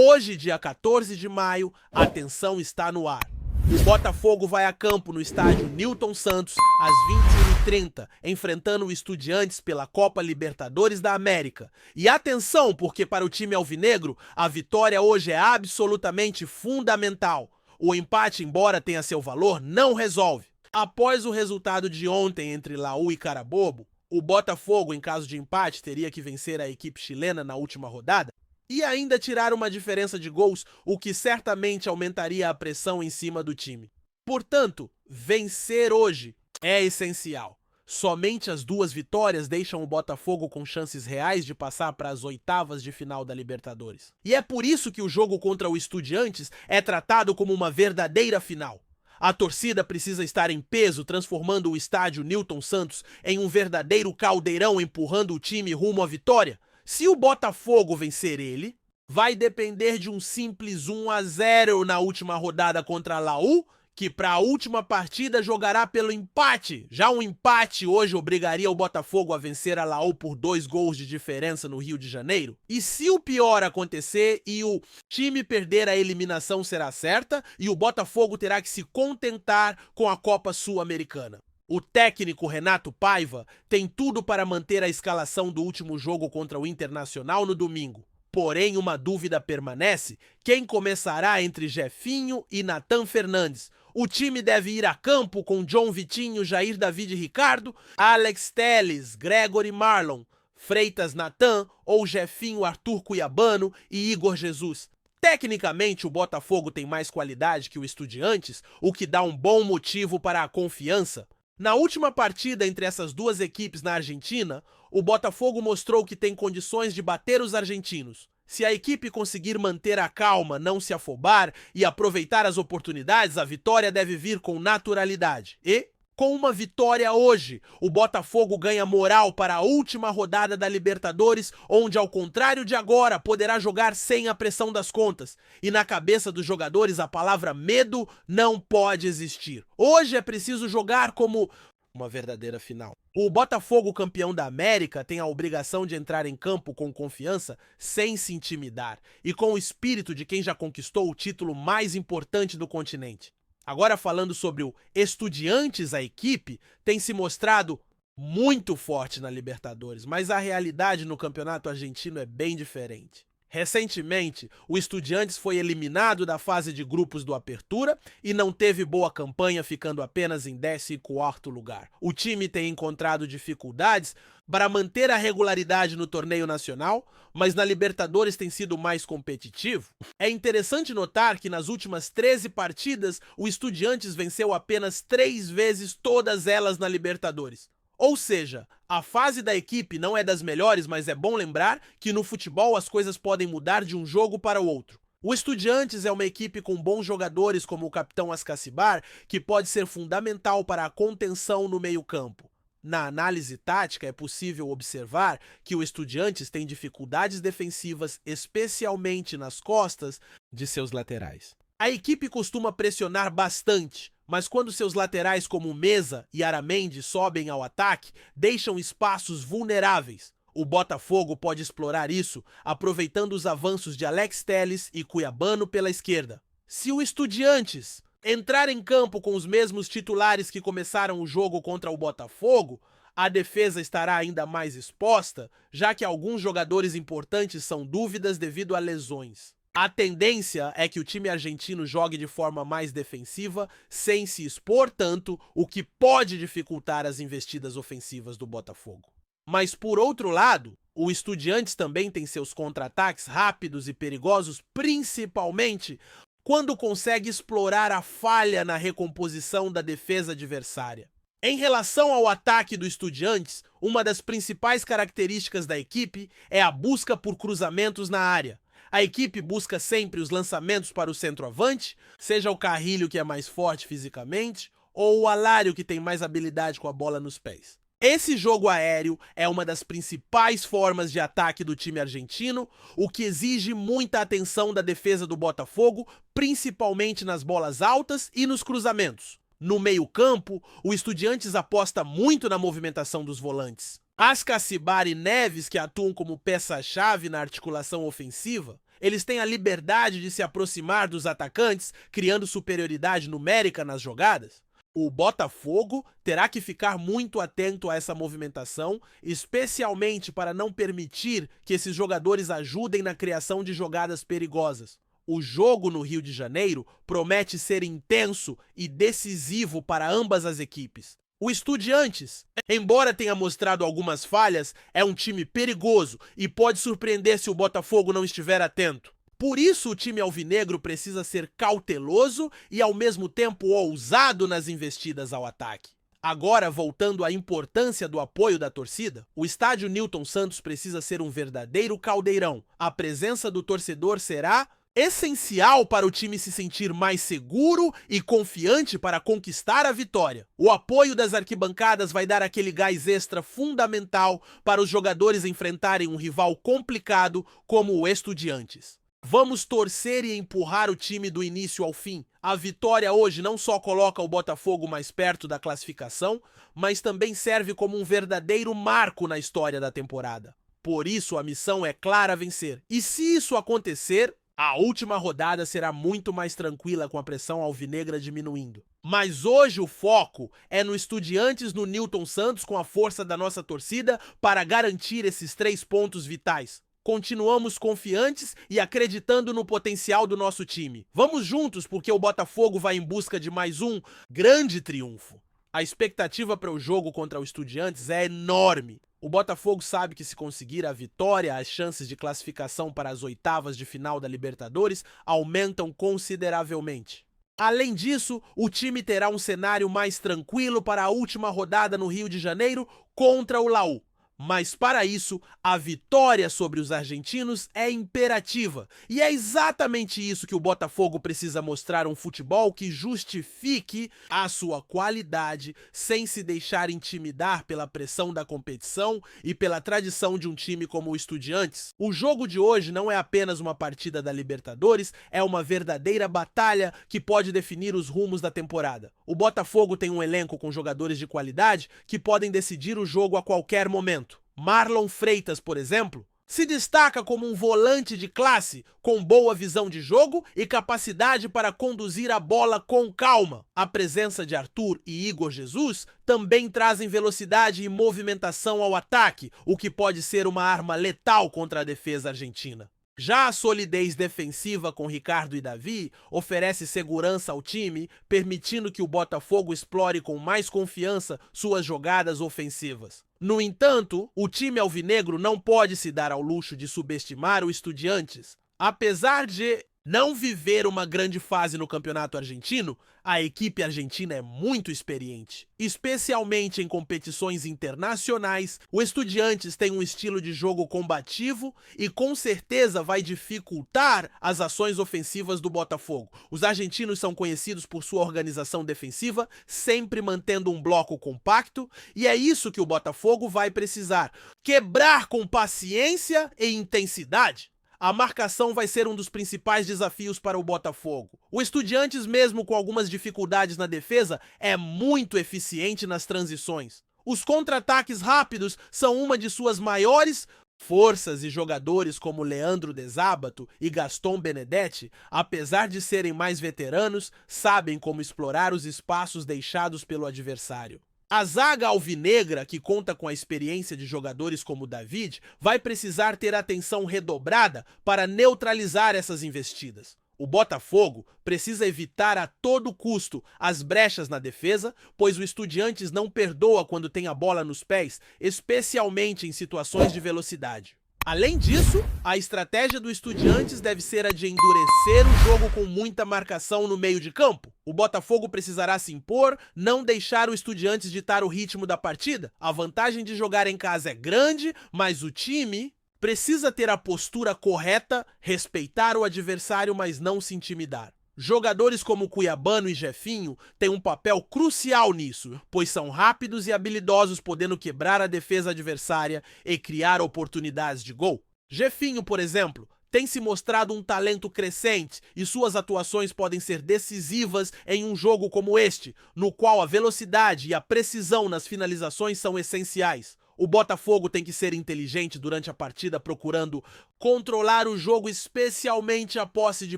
Hoje, dia 14 de maio, a tensão está no ar. O Botafogo vai a campo no estádio Newton Santos às 21h30, enfrentando o Estudiantes pela Copa Libertadores da América. E atenção, porque para o time alvinegro, a vitória hoje é absolutamente fundamental. O empate, embora tenha seu valor, não resolve. Após o resultado de ontem entre Laú e Carabobo, o Botafogo, em caso de empate, teria que vencer a equipe chilena na última rodada e ainda tirar uma diferença de gols, o que certamente aumentaria a pressão em cima do time. Portanto, vencer hoje é essencial. Somente as duas vitórias deixam o Botafogo com chances reais de passar para as oitavas de final da Libertadores. E é por isso que o jogo contra o Estudiantes é tratado como uma verdadeira final. A torcida precisa estar em peso, transformando o estádio Newton Santos em um verdadeiro caldeirão, empurrando o time rumo à vitória. Se o Botafogo vencer ele, vai depender de um simples 1-0 na última rodada contra a Laú, que para a última partida jogará pelo empate. Já um empate hoje obrigaria o Botafogo a vencer a Laú por 2 gols de diferença no Rio de Janeiro. E se o pior acontecer e o time perder, a eliminação será certa e o Botafogo terá que se contentar com a Copa Sul-Americana. O técnico Renato Paiva tem tudo para manter a escalação do último jogo contra o Internacional no domingo. Porém, uma dúvida permanece: quem começará entre Jefinho e Nathan Fernandes? O time deve ir a campo com John Vitinho, Jair David Ricardo, Alex Telles, Gregory Marlon, Freitas Nathan ou Jefinho, Arthur Cuiabano e Igor Jesus. Tecnicamente, o Botafogo tem mais qualidade que o Estudiantes, o que dá um bom motivo para a confiança. Na última partida entre essas duas equipes na Argentina, o Botafogo mostrou que tem condições de bater os argentinos. Se a equipe conseguir manter a calma, não se afobar e aproveitar as oportunidades, a vitória deve vir com naturalidade. E, com uma vitória hoje, o Botafogo ganha moral para a última rodada da Libertadores, onde, ao contrário de agora, poderá jogar sem a pressão das contas. E na cabeça dos jogadores, a palavra medo não pode existir. Hoje é preciso jogar como uma verdadeira final. O Botafogo, campeão da América, tem a obrigação de entrar em campo com confiança, sem se intimidar, e com o espírito de quem já conquistou o título mais importante do continente. Agora, falando sobre o Estudiantes, a equipe tem se mostrado muito forte na Libertadores, mas a realidade no campeonato argentino é bem diferente. Recentemente, o Estudiantes foi eliminado da fase de grupos do Apertura e não teve boa campanha, ficando apenas em 14º lugar. O time tem encontrado dificuldades para manter a regularidade no torneio nacional, mas na Libertadores tem sido mais competitivo. É interessante notar que nas últimas 13 partidas, o Estudiantes venceu apenas 3 vezes, todas elas na Libertadores. Ou seja, a fase da equipe não é das melhores, mas é bom lembrar que no futebol as coisas podem mudar de um jogo para o outro. O Estudiantes é uma equipe com bons jogadores como o capitão Ascacibar, que pode ser fundamental para a contenção no meio-campo. Na análise tática é possível observar que o Estudiantes tem dificuldades defensivas, especialmente nas costas de seus laterais. A equipe costuma pressionar bastante, mas quando seus laterais como Meza e Aramendi sobem ao ataque, deixam espaços vulneráveis. O Botafogo pode explorar isso, aproveitando os avanços de Alex Telles e Cuiabano pela esquerda. Se o Estudiantes entrar em campo com os mesmos titulares que começaram o jogo contra o Botafogo, a defesa estará ainda mais exposta, já que alguns jogadores importantes são dúvidas devido a lesões. A tendência é que o time argentino jogue de forma mais defensiva, sem se expor tanto, o que pode dificultar as investidas ofensivas do Botafogo. Mas por outro lado, o Estudiantes também tem seus contra-ataques rápidos e perigosos, principalmente quando consegue explorar a falha na recomposição da defesa adversária. Em relação ao ataque do Estudiantes, uma das principais características da equipe é a busca por cruzamentos na área. A equipe busca sempre os lançamentos para o centroavante, seja o Carrilho, que é mais forte fisicamente, ou o Alário, que tem mais habilidade com a bola nos pés. Esse jogo aéreo é uma das principais formas de ataque do time argentino, o que exige muita atenção da defesa do Botafogo, principalmente nas bolas altas e nos cruzamentos. No meio-campo, o Estudiantes aposta muito na movimentação dos volantes. Ascacibar e Neves, que atuam como peça-chave na articulação ofensiva, Eles têm a liberdade de se aproximar dos atacantes, criando superioridade numérica nas jogadas? O Botafogo terá que ficar muito atento a essa movimentação, especialmente para não permitir que esses jogadores ajudem na criação de jogadas perigosas. O jogo no Rio de Janeiro promete ser intenso e decisivo para ambas as equipes. O Estudiantes, embora tenha mostrado algumas falhas, é um time perigoso e pode surpreender se o Botafogo não estiver atento. Por isso, o time alvinegro precisa ser cauteloso e, ao mesmo tempo, ousado nas investidas ao ataque. Agora, voltando à importância do apoio da torcida, o estádio Newton Santos precisa ser um verdadeiro caldeirão. A presença do torcedor será essencial para o time se sentir mais seguro e confiante para conquistar a vitória. O apoio das arquibancadas vai dar aquele gás extra fundamental para os jogadores enfrentarem um rival complicado como o Estudiantes. Vamos torcer e empurrar o time do início ao fim. A vitória hoje não só coloca o Botafogo mais perto da classificação, mas também serve como um verdadeiro marco na história da temporada. Por isso, a missão é clara: vencer. E se isso acontecer, a última rodada será muito mais tranquila com a pressão alvinegra diminuindo. Mas hoje o foco é no Estudiantes no Newton Santos com a força da nossa torcida para garantir esses 3 pontos vitais. Continuamos confiantes e acreditando no potencial do nosso time. Vamos juntos porque o Botafogo vai em busca de mais um grande triunfo. A expectativa para o jogo contra o Estudiantes é enorme. O Botafogo sabe que se conseguir a vitória, as chances de classificação para as oitavas de final da Libertadores aumentam consideravelmente. Além disso, o time terá um cenário mais tranquilo para a última rodada no Rio de Janeiro contra o Laú. Mas para isso, a vitória sobre os argentinos é imperativa. E é exatamente isso que o Botafogo precisa mostrar: um futebol que justifique a sua qualidade sem se deixar intimidar pela pressão da competição e pela tradição de um time como o Estudiantes. O jogo de hoje não é apenas uma partida da Libertadores, é uma verdadeira batalha que pode definir os rumos da temporada. O Botafogo tem um elenco com jogadores de qualidade que podem decidir o jogo a qualquer momento. Marlon Freitas, por exemplo, se destaca como um volante de classe, com boa visão de jogo e capacidade para conduzir a bola com calma. A presença de Arthur e Igor Jesus também trazem velocidade e movimentação ao ataque, o que pode ser uma arma letal contra a defesa argentina. Já a solidez defensiva com Ricardo e Davi oferece segurança ao time, permitindo que o Botafogo explore com mais confiança suas jogadas ofensivas. No entanto, o time alvinegro não pode se dar ao luxo de subestimar o Estudiantes. Apesar de não viver uma grande fase no campeonato argentino, a equipe argentina é muito experiente. Especialmente em competições internacionais, o Estudiantes tem um estilo de jogo combativo e com certeza vai dificultar as ações ofensivas do Botafogo. Os argentinos são conhecidos por sua organização defensiva, sempre mantendo um bloco compacto, e é isso que o Botafogo vai precisar: quebrar com paciência e intensidade. A marcação vai ser um dos principais desafios para o Botafogo. O Estudiantes, mesmo com algumas dificuldades na defesa, é muito eficiente nas transições. Os contra-ataques rápidos são uma de suas maiores forças, e jogadores como Leandro De Sábato e Gaston Benedetti, apesar de serem mais veteranos, sabem como explorar os espaços deixados pelo adversário. A zaga alvinegra, que conta com a experiência de jogadores como David, vai precisar ter atenção redobrada para neutralizar essas investidas. O Botafogo precisa evitar a todo custo as brechas na defesa, pois o Estudiantes não perdoa quando tem a bola nos pés, especialmente em situações de velocidade. Além disso, a estratégia do Estudiantes deve ser a de endurecer o jogo com muita marcação no meio de campo. O Botafogo precisará se impor, não deixar o Estudiantes ditar o ritmo da partida. A vantagem de jogar em casa é grande, mas o time precisa ter a postura correta, respeitar o adversário, mas não se intimidar. Jogadores como Cuiabano e Jefinho têm um papel crucial nisso, pois são rápidos e habilidosos, podendo quebrar a defesa adversária e criar oportunidades de gol. Jefinho, por exemplo, tem se mostrado um talento crescente e suas atuações podem ser decisivas em um jogo como este, no qual a velocidade e a precisão nas finalizações são essenciais. O Botafogo tem que ser inteligente durante a partida, procurando controlar o jogo, especialmente a posse de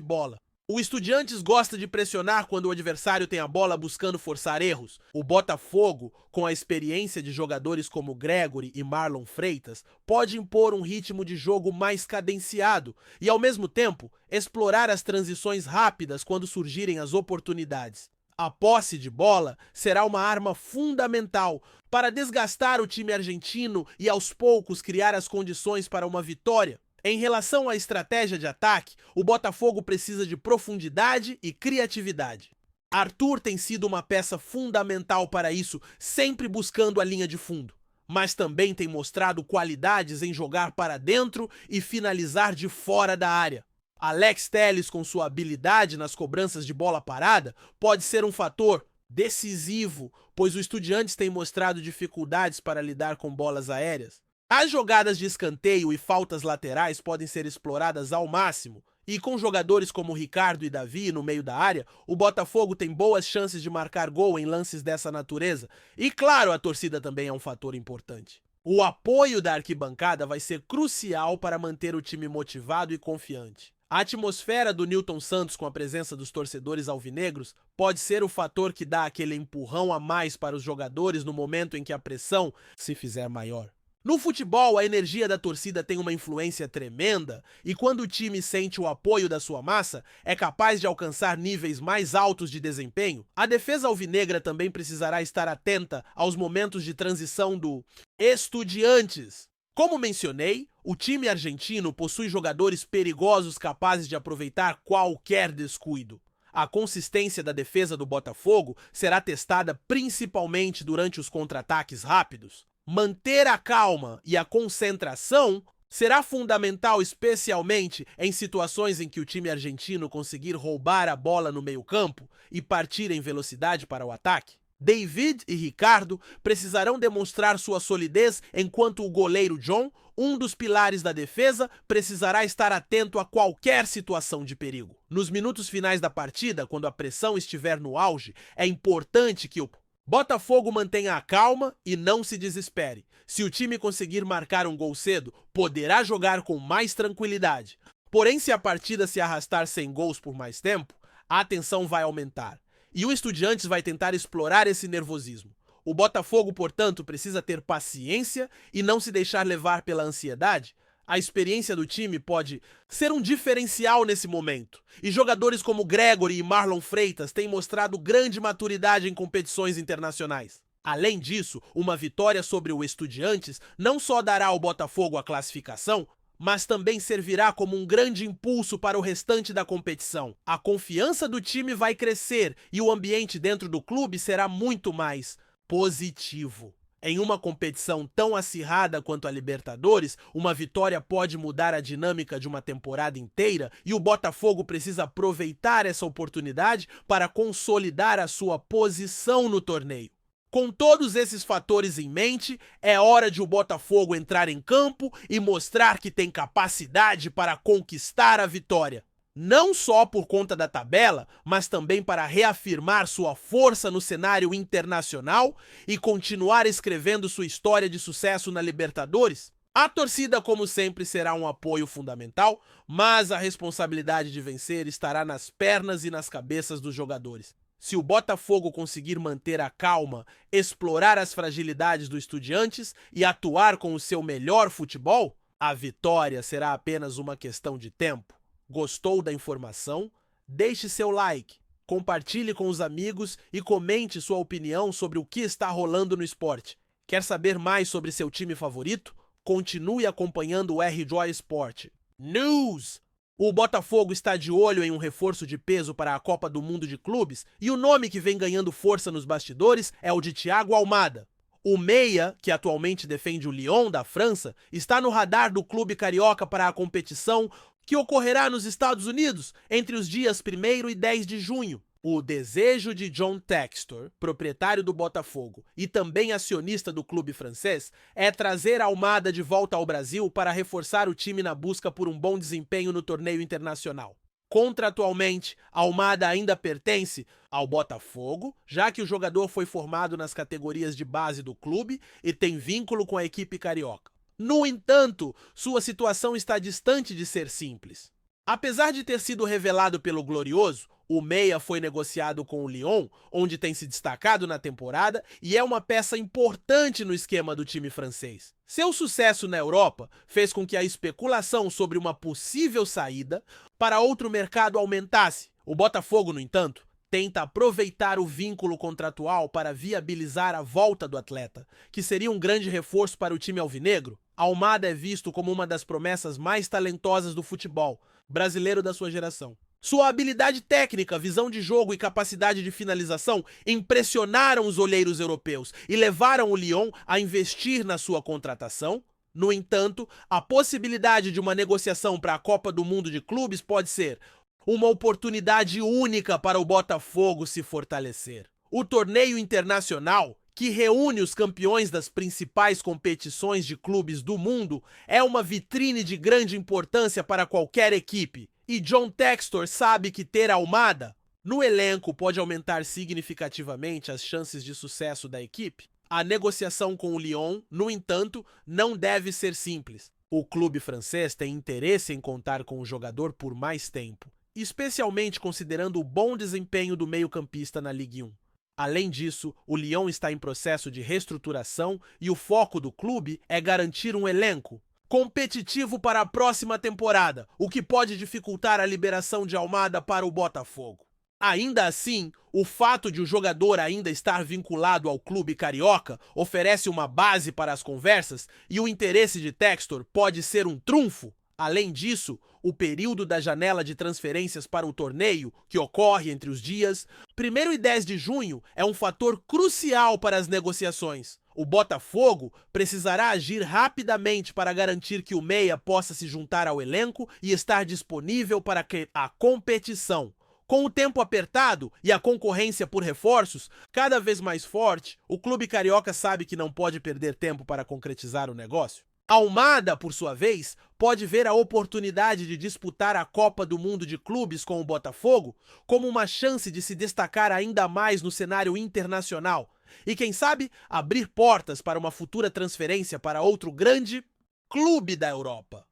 bola. O Estudiantes gosta de pressionar quando o adversário tem a bola, buscando forçar erros. O Botafogo, com a experiência de jogadores como Gregory e Marlon Freitas, pode impor um ritmo de jogo mais cadenciado e, ao mesmo tempo, explorar as transições rápidas quando surgirem as oportunidades. A posse de bola será uma arma fundamental para desgastar o time argentino e, aos poucos, criar as condições para uma vitória. Em relação à estratégia de ataque, o Botafogo precisa de profundidade e criatividade. Arthur tem sido uma peça fundamental para isso, sempre buscando a linha de fundo. Mas também tem mostrado qualidades em jogar para dentro e finalizar de fora da área. Alex Telles, com sua habilidade nas cobranças de bola parada, pode ser um fator decisivo, pois o Estudiantes tem mostrado dificuldades para lidar com bolas aéreas. As jogadas de escanteio e faltas laterais podem ser exploradas ao máximo, e com jogadores como Ricardo e Davi no meio da área, o Botafogo tem boas chances de marcar gol em lances dessa natureza. E claro, a torcida também é um fator importante. O apoio da arquibancada vai ser crucial para manter o time motivado e confiante. A atmosfera do Nilton Santos com a presença dos torcedores alvinegros pode ser o fator que dá aquele empurrão a mais para os jogadores no momento em que a pressão se fizer maior. No futebol, a energia da torcida tem uma influência tremenda e quando o time sente o apoio da sua massa, é capaz de alcançar níveis mais altos de desempenho. A defesa alvinegra também precisará estar atenta aos momentos de transição do Estudiantes. Como mencionei, o time argentino possui jogadores perigosos capazes de aproveitar qualquer descuido. A consistência da defesa do Botafogo será testada principalmente durante os contra-ataques rápidos. Manter a calma e a concentração será fundamental, especialmente em situações em que o time argentino conseguir roubar a bola no meio-campo e partir em velocidade para o ataque. David e Ricardo precisarão demonstrar sua solidez, enquanto o goleiro John, um dos pilares da defesa, precisará estar atento a qualquer situação de perigo. Nos minutos finais da partida, quando a pressão estiver no auge, é importante que o Botafogo mantenha a calma e não se desespere. Se o time conseguir marcar um gol cedo, poderá jogar com mais tranquilidade. Porém, se a partida se arrastar sem gols por mais tempo, a tensão vai aumentar. E o Estudiantes vai tentar explorar esse nervosismo. O Botafogo, portanto, precisa ter paciência e não se deixar levar pela ansiedade. A experiência do time pode ser um diferencial nesse momento. E jogadores como Gregory e Marlon Freitas têm mostrado grande maturidade em competições internacionais. Além disso, uma vitória sobre o Estudiantes não só dará ao Botafogo a classificação, mas também servirá como um grande impulso para o restante da competição. A confiança do time vai crescer e o ambiente dentro do clube será muito mais positivo. Em uma competição tão acirrada quanto a Libertadores, uma vitória pode mudar a dinâmica de uma temporada inteira e o Botafogo precisa aproveitar essa oportunidade para consolidar a sua posição no torneio. Com todos esses fatores em mente, é hora de o Botafogo entrar em campo e mostrar que tem capacidade para conquistar a vitória. Não só por conta da tabela, mas também para reafirmar sua força no cenário internacional e continuar escrevendo sua história de sucesso na Libertadores. A torcida, como sempre, será um apoio fundamental, mas a responsabilidade de vencer estará nas pernas e nas cabeças dos jogadores. Se o Botafogo conseguir manter a calma, explorar as fragilidades do Estudiantes e atuar com o seu melhor futebol, a vitória será apenas uma questão de tempo. Gostou da informação? Deixe seu like, compartilhe com os amigos e comente sua opinião sobre o que está rolando no esporte. Quer saber mais sobre seu time favorito? Continue acompanhando o RJ Sport News! O Botafogo está de olho em um reforço de peso para a Copa do Mundo de Clubes e o nome que vem ganhando força nos bastidores é o de Thiago Almada. O meia, que atualmente defende o Lyon da França, está no radar do clube carioca para a competição que ocorrerá nos Estados Unidos entre os dias 1º e 10 de junho. O desejo de John Textor, proprietário do Botafogo e também acionista do clube francês, é trazer Almada de volta ao Brasil para reforçar o time na busca por um bom desempenho no torneio internacional. Contratualmente, Almada ainda pertence ao Botafogo, já que o jogador foi formado nas categorias de base do clube e tem vínculo com a equipe carioca. No entanto, sua situação está distante de ser simples. Apesar de ter sido revelado pelo Glorioso, o meia foi negociado com o Lyon, onde tem se destacado na temporada e é uma peça importante no esquema do time francês. Seu sucesso na Europa fez com que a especulação sobre uma possível saída para outro mercado aumentasse. O Botafogo, no entanto, tenta aproveitar o vínculo contratual para viabilizar a volta do atleta, que seria um grande reforço para o time alvinegro. Almada é visto como uma das promessas mais talentosas do futebol brasileiro da sua geração. Sua habilidade técnica, visão de jogo e capacidade de finalização impressionaram os olheiros europeus e levaram o Lyon a investir na sua contratação. No entanto, a possibilidade de uma negociação para a Copa do Mundo de Clubes pode ser uma oportunidade única para o Botafogo se fortalecer. O torneio internacional, que reúne os campeões das principais competições de clubes do mundo, é uma vitrine de grande importância para qualquer equipe. E John Textor sabe que ter Almada no elenco pode aumentar significativamente as chances de sucesso da equipe. A negociação com o Lyon, no entanto, não deve ser simples. O clube francês tem interesse em contar com o jogador por mais tempo, especialmente considerando o bom desempenho do meio-campista na Ligue 1. Além disso, o Lyon está em processo de reestruturação e o foco do clube é garantir um elenco competitivo para a próxima temporada, o que pode dificultar a liberação de Almada para o Botafogo. Ainda assim, o fato de o jogador ainda estar vinculado ao clube carioca oferece uma base para as conversas e o interesse de Textor pode ser um trunfo. Além disso, o período da janela de transferências para o torneio, que ocorre entre os dias 1º e 10 de junho, é um fator crucial para as negociações. O Botafogo precisará agir rapidamente para garantir que o meia possa se juntar ao elenco e estar disponível para a competição. Com o tempo apertado e a concorrência por reforços cada vez mais forte, o clube carioca sabe que não pode perder tempo para concretizar o negócio. Almada, por sua vez, pode ver a oportunidade de disputar a Copa do Mundo de Clubes com o Botafogo como uma chance de se destacar ainda mais no cenário internacional e, quem sabe, abrir portas para uma futura transferência para outro grande clube da Europa.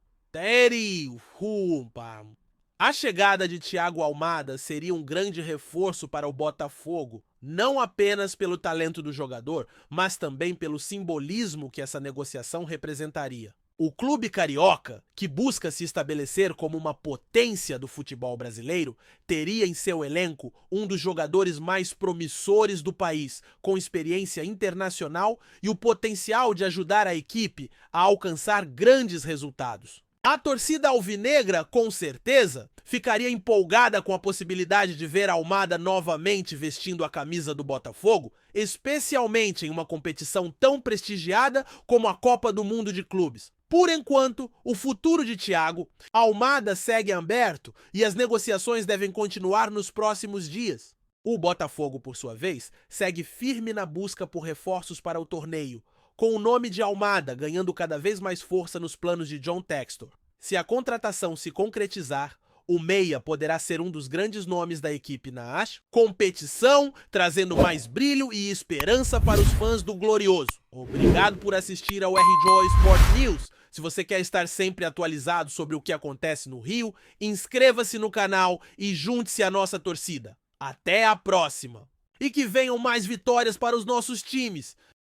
A chegada de Thiago Almada seria um grande reforço para o Botafogo, não apenas pelo talento do jogador, mas também pelo simbolismo que essa negociação representaria. O clube carioca, que busca se estabelecer como uma potência do futebol brasileiro, teria em seu elenco um dos jogadores mais promissores do país, com experiência internacional e o potencial de ajudar a equipe a alcançar grandes resultados. A torcida alvinegra, com certeza, ficaria empolgada com a possibilidade de ver Almada novamente vestindo a camisa do Botafogo, especialmente em uma competição tão prestigiada como a Copa do Mundo de Clubes. Por enquanto, o futuro de Thiago Almada segue aberto e as negociações devem continuar nos próximos dias. O Botafogo, por sua vez, segue firme na busca por reforços para o torneio, com o nome de Almada ganhando cada vez mais força nos planos de John Textor. Se a contratação se concretizar, o meia poderá ser um dos grandes nomes da equipe na competição, trazendo mais brilho e esperança para os fãs do Glorioso. Obrigado por assistir ao RJ Sport News. Se você quer estar sempre atualizado sobre o que acontece no Rio, inscreva-se no canal e junte-se à nossa torcida. Até a próxima! E que venham mais vitórias para os nossos times.